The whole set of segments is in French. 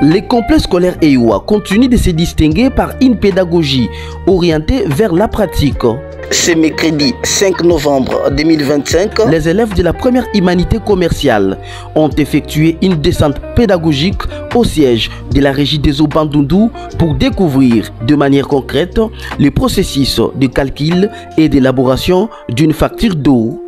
Les complexes scolaires EIWA continuent de se distinguer par une pédagogie orientée vers la pratique. Ce mercredi 5 novembre 2025, les élèves de la première humanité commerciale ont effectué une descente pédagogique au siège de la régie des eaux Bandundu pour découvrir de manière concrète le processus de calcul et d'élaboration d'une facture d'eau.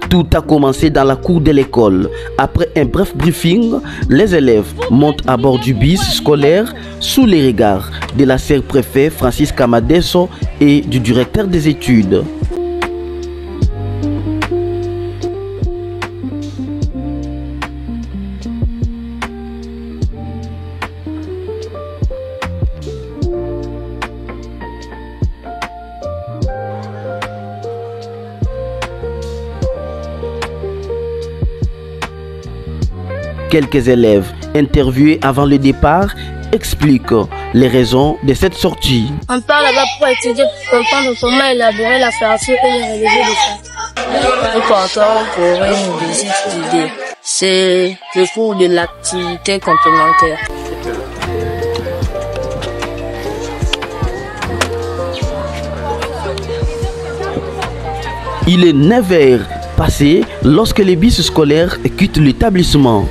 Tout a commencé dans la cour de l'école. Après un bref briefing, les élèves montent à bord du bus scolaire sous les regards de la sœur préfet Francis Kamadeso et du directeur des études. Quelques élèves interviewés avant le départ expliquent les raisons de cette sortie. On part là-bas pour étudier, pour comprendre comment élaborer la facture et les relevés de compte. Nous partons pour une visite d'idées. C'est le cours de l'activité complémentaire. Il est 9 heures passées lorsque les bus scolaires quittent l'établissement.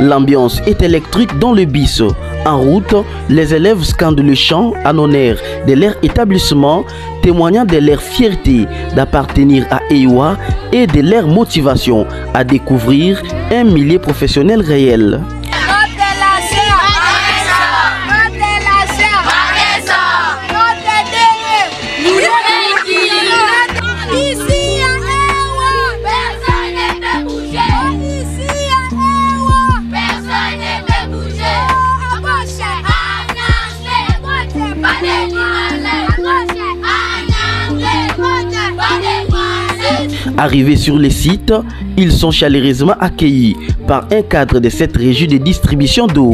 L'ambiance est électrique dans le bus. En route, les élèves scandent le chant en honneur de leur établissement, témoignant de leur fierté d'appartenir à EIWA et de leur motivation à découvrir un milieu professionnel réel. Arrivés sur le site, ils sont chaleureusement accueillis par un cadre de cette régie de distribution d'eau.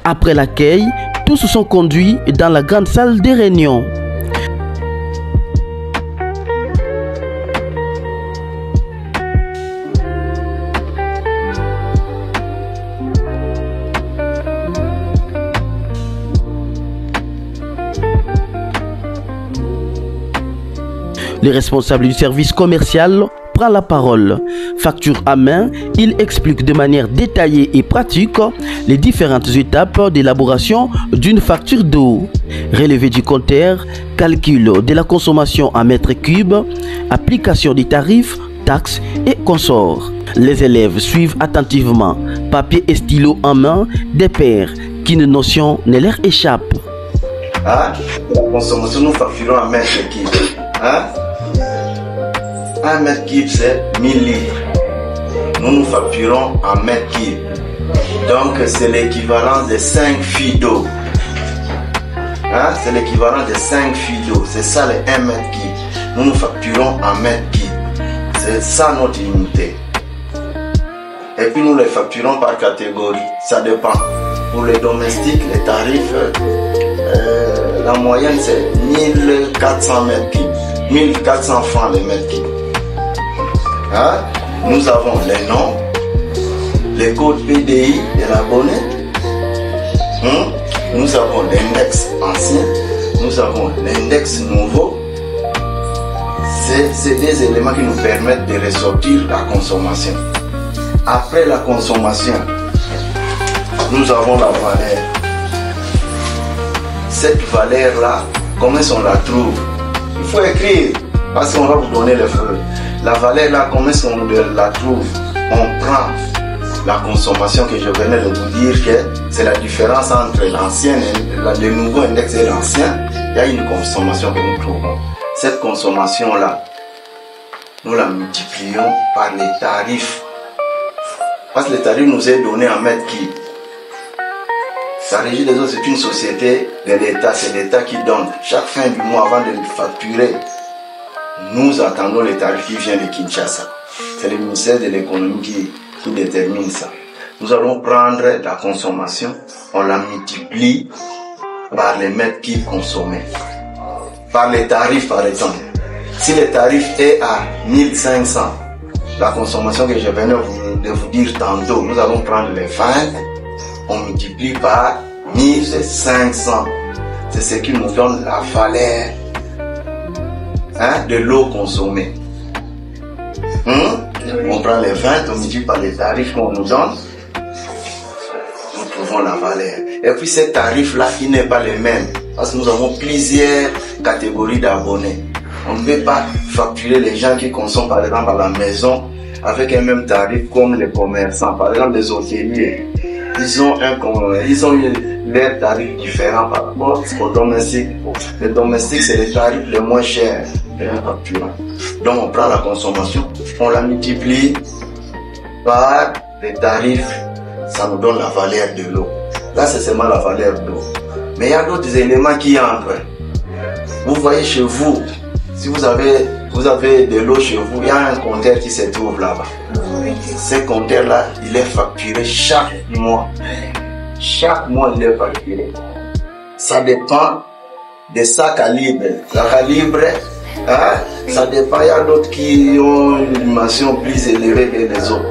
Après l'accueil, tous sont conduits dans la grande salle des réunions. Le responsable du service commercial prend la parole. Facture à main, il explique de manière détaillée et pratique les différentes étapes d'élaboration d'une facture d'eau. Relevé du compteur, calcul de la consommation en mètres cubes, application des tarifs, taxes et consorts. Les élèves suivent attentivement, papier et stylo en main, des pairs qu'une notion ne leur échappe. La consommation, nous facturons en mètres cubes. 1 mètre cube, c'est 1000 litres. Nous facturons en mètres cubes. Donc, c'est l'équivalent de 5 filles d'eau. C'est l'équivalent de 5 filles d'eau. C'est ça les 1 mètre cube. Nous facturons en mètres cubes. C'est ça notre unité. Et puis nous les facturons par catégorie. Ça dépend. Pour les domestiques, les tarifs, la moyenne c'est 1400 mètres cubes. 1400 francs les mètres cubes. Nous avons les noms, les codes PDI de l'abonné. Nous avons l'index ancien. Nous avons l'index nouveau. C'est des éléments qui nous permettent de ressortir la consommation. Après la consommation, nous avons la valeur. Cette valeur-là, comment est-ce qu'on la trouve? Il faut écrire, parce qu'on va vous donner les feuilles. La valeur-là, comment est-ce qu'on la trouve? On prend la consommation que je venais de vous dire, que c'est la différence entre l'ancien, le nouveau index et l'ancien. Il y a une consommation que nous trouvons. Cette consommation-là, nous la multiplions par les tarifs. Parce que les tarifs nous est donné en mètres cubes. La Régie des eaux, c'est une société de l'État. C'est l'État qui donne. Chaque fin du mois, avant de facturer, nous attendons les tarifs qui viennent de Kinshasa. C'est le ministère de l'économie qui détermine ça. Nous allons prendre la consommation, on la multiplie par les mètres cubes consommés. Par les tarifs, par exemple. Si le tarif est à 1500, la consommation que je venais de vous dire tantôt, nous allons prendre les 20, on multiplie par 1500. C'est ce qui nous donne la valeur de l'eau consommée. On prend les 20, on multiplie par les tarifs qu'on nous donne, nous trouvons la valeur. Et puis ces tarifs-là, il n'est pas les mêmes, parce que nous avons plusieurs catégories d'abonnés. On ne peut pas facturer les gens qui consomment par exemple à la maison avec un même tarif comme les commerçants. Par exemple, les hôteliers, ils ont leurs tarifs différents par rapport aux domestiques. Les domestiques, c'est les tarifs les moins chers de la facture. Donc on prend la consommation, on la multiplie par les tarifs, ça nous donne la valeur de l'eau. Là, c'est seulement la valeur de l'eau. Mais il y a d'autres éléments qui entrent. Vous voyez chez vous, si vous avez de l'eau chez vous, il y a un compteur qui se trouve là-bas. Ce compteur-là, il est facturé chaque mois. Chaque mois, il est facturé. Ça dépend de sa calibre. La calibre, ça dépend. Il y a d'autres qui ont une dimension plus élevée que les autres.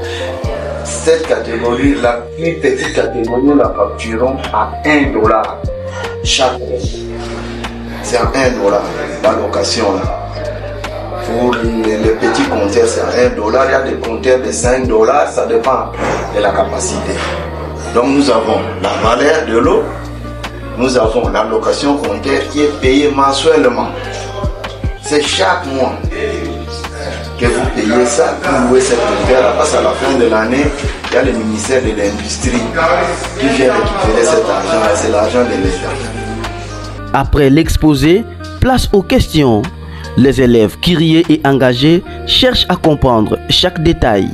Cette catégorie, la plus petite catégorie, nous la facturons à $1 chaque mois. C'est à $1 la location là. Pour les petits compteurs, c'est à $1. Il y a des compteurs de $5, ça dépend de la capacité. Donc nous avons la valeur de l'eau, nous avons la location compteur qui est payée mensuellement. C'est chaque mois que vous payez ça, vous louez cette compteur. Parce qu'à la fin de l'année, il y a le ministère de l'Industrie qui vient récupérer cet argent, et c'est l'argent de l'État. Après l'exposé, place aux questions. Les élèves curieux et engagés cherchent à comprendre chaque détail.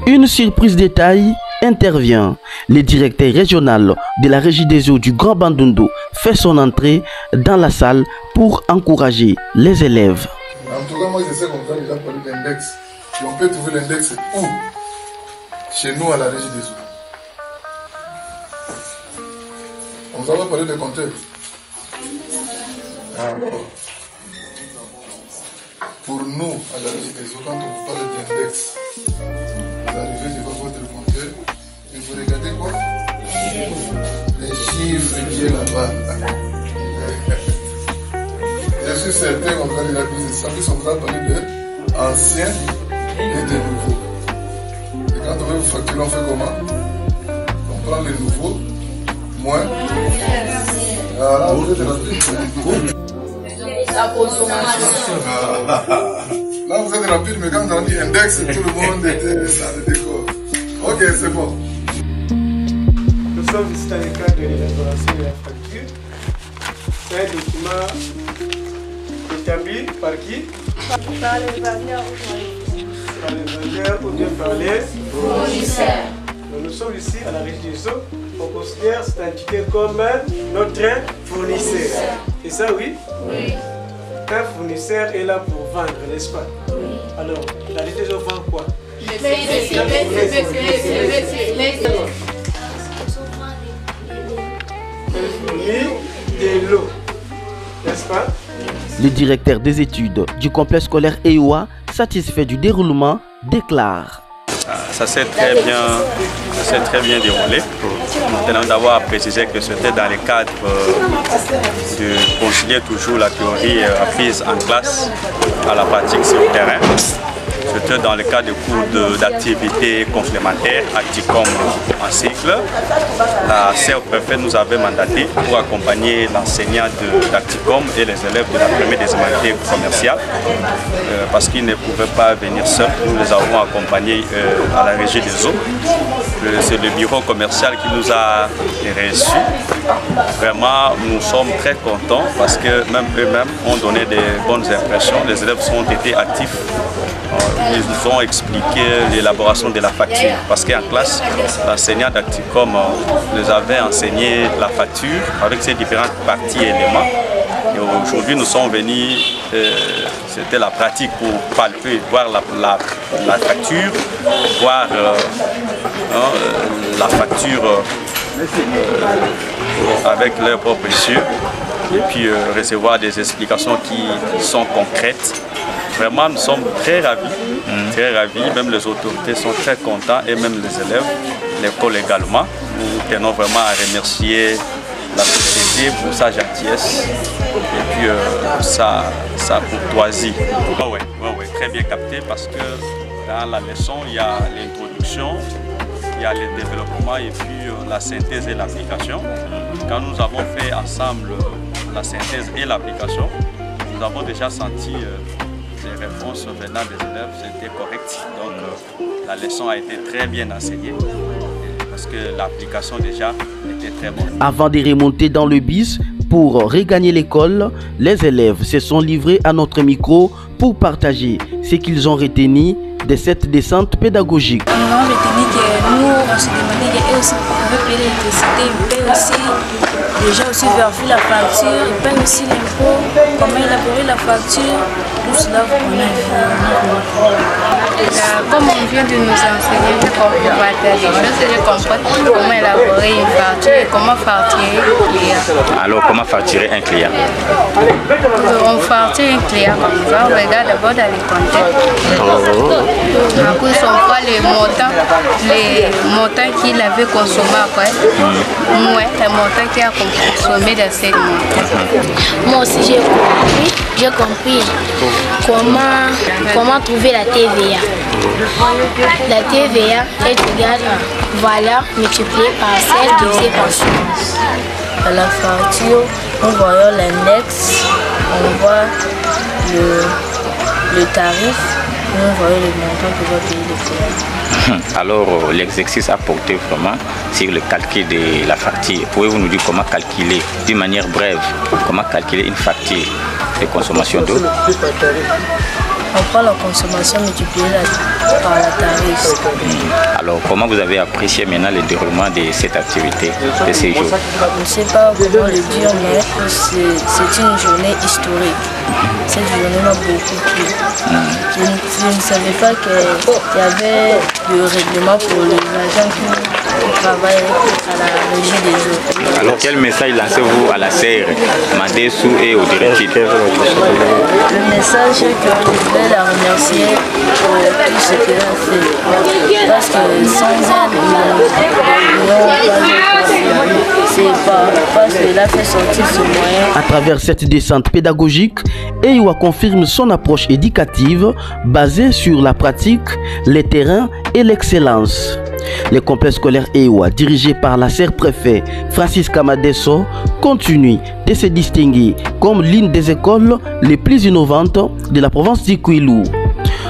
Une surprise détail intervient. Le directeur régional de la Régie des eaux du Grand Bandundu fait son entrée dans la salle pour encourager les élèves. En tout cas, moi je sais qu'on va déjà parler d'index. Et on peut trouver l'index où? Chez nous à la Régie des eaux. On va parler de compteurs. Pour nous, à la Régie des eaux, quand on parle d'index, vous arrivez devant votre compteur et vous regardez quoi? Les chiffres qui est là-bas. Je suis certain qu'on va déjà plus de ça, puisqu'on va parler de ancien et des nouveaux. Et quand on veut vous facturer, on fait comment? On prend les nouveaux, moins. Voilà, vous êtes rapide. La consommation. Là, vous êtes rapide, mais quand on dit index, tout le monde était dans le décor. Ok, c'est bon. Nous sommes ici dans le cadre de l'élaboration de la facture. C'est un document établi par qui? Par les vendeurs ou bien par les fournisseurs. Nous sommes ici à la Régie des Eaux. On considère cette entité comme notre fournisseur. C'est ça, oui? Oui. Un fournisseur est là pour vendre, n'est-ce pas? Oui. Alors, la Régie des Eaux vend quoi? De l'eau, n'est-ce pas? Le directeur des études du complexe scolaire EOA, satisfait du déroulement, déclare. Ça s'est très bien déroulé. Nous tenons d'avoir précisé que c'était dans le cadre de concilier toujours la théorie apprise en classe à la pratique sur le terrain. C'était dans le cadre de cours d'activités complémentaires, Acticom en cycle. La CEP-préfet nous avait mandaté pour accompagner l'enseignant d'Acticom et les élèves de la première des humanités commerciales parce qu'ils ne pouvaient pas venir seuls. Nous les avons accompagnés à la Régie des Eaux. C'est le bureau commercial qui nous a reçus. Vraiment, nous sommes très contents parce que même eux-mêmes ont donné des bonnes impressions. Les élèves ont été actifs. Ils nous ont expliqué l'élaboration de la facture parce qu'en classe, l'enseignant d'Acticom nous avait enseigné la facture avec ses différentes parties et éléments. Et aujourd'hui, nous sommes venus, c'était la pratique pour palper, voir la facture, voir la facture avec leurs propres yeux et puis recevoir des explications qui sont concrètes. Vraiment, nous sommes très ravis, même les autorités sont très contents et même les élèves, l'école également. Nous tenons vraiment à remercier la société pour sa gentillesse et puis sa courtoisie. Oui, très bien capté parce que dans la leçon, il y a l'introduction, il y a le développement et puis la synthèse et l'application. Quand nous avons fait ensemble la synthèse et l'application, nous avons déjà senti les réponses venant des élèves, c'était correct. Donc la leçon a été très bien enseignée parce que l'application déjà était très bonne. Avant de remonter dans le bus pour regagner l'école, les élèves se sont livrés à notre micro pour partager ce qu'ils ont retenu de cette descente pédagogique. Nous avons retenu que nous, on se demandait qu'eux aussi pouvaient payer l'électricité, ils paient aussi déjà aussi vérifier la facture, ils payent aussi l'impôt, comment élaborer la facture, tout cela vous connaissez. Comme on vient de nous enseigner, je comprends des choses et je comprends comment élaborer une facture et comment facturer un client. Alors comment facturer un client? On facture un client comme ça, on regarde d'abord dans les comptes. Après, on voit les montants qu'il avait consommé après, moins les montants qu'il a consommé dans cette montant. Moi aussi j'ai compris comment trouver la TVA. La TVA est égale à valeur multipliée par celle divisée par son. À la facture, nous voyons l'index, on voit le tarif. Nous voyons les montants que va payer le client. Alors, l'exercice a porté vraiment sur le calcul de la facture. Pouvez-vous nous dire comment calculer, d'une manière brève, comment calculer une facture de consommation d'eau? On prend la consommation multipliée par la tarif. Alors, comment vous avez apprécié maintenant le déroulement de cette activité de ces jours? Je ne sais pas comment le dire, mais c'est une journée historique. Cette journée m'a beaucoup plu. Je ne savais pas qu'il y avait le règlement pour les agents qui travaillent à la Régie des Eaux. Alors, quel message lancez-vous à la CR, Madessou et aux directives? Le message, c'est que je voulais la remercier pour tout ce qu'elle a fait. Parce que sans elle, c'est pas parce qu'elle a fait sortir ce moyen. À travers cette descente pédagogique, EIWA confirme son approche éducative basée sur la pratique, les terrains et l'excellence. Le complexe scolaire EIWA, dirigé par la serre-préfet Francis Kamadeso, continue de se distinguer comme l'une des écoles les plus innovantes de la province du Kwilu.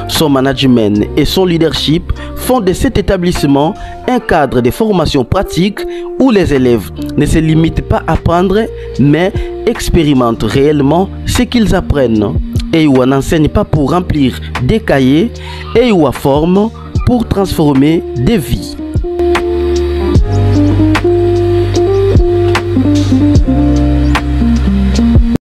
Son management et son leadership font de cet établissement un cadre de formation pratique où les élèves ne se limitent pas à apprendre, mais expérimentent réellement ce qu'ils apprennent. EIWA n'enseigne pas pour remplir des cahiers, EIWA forme pour transformer des vies.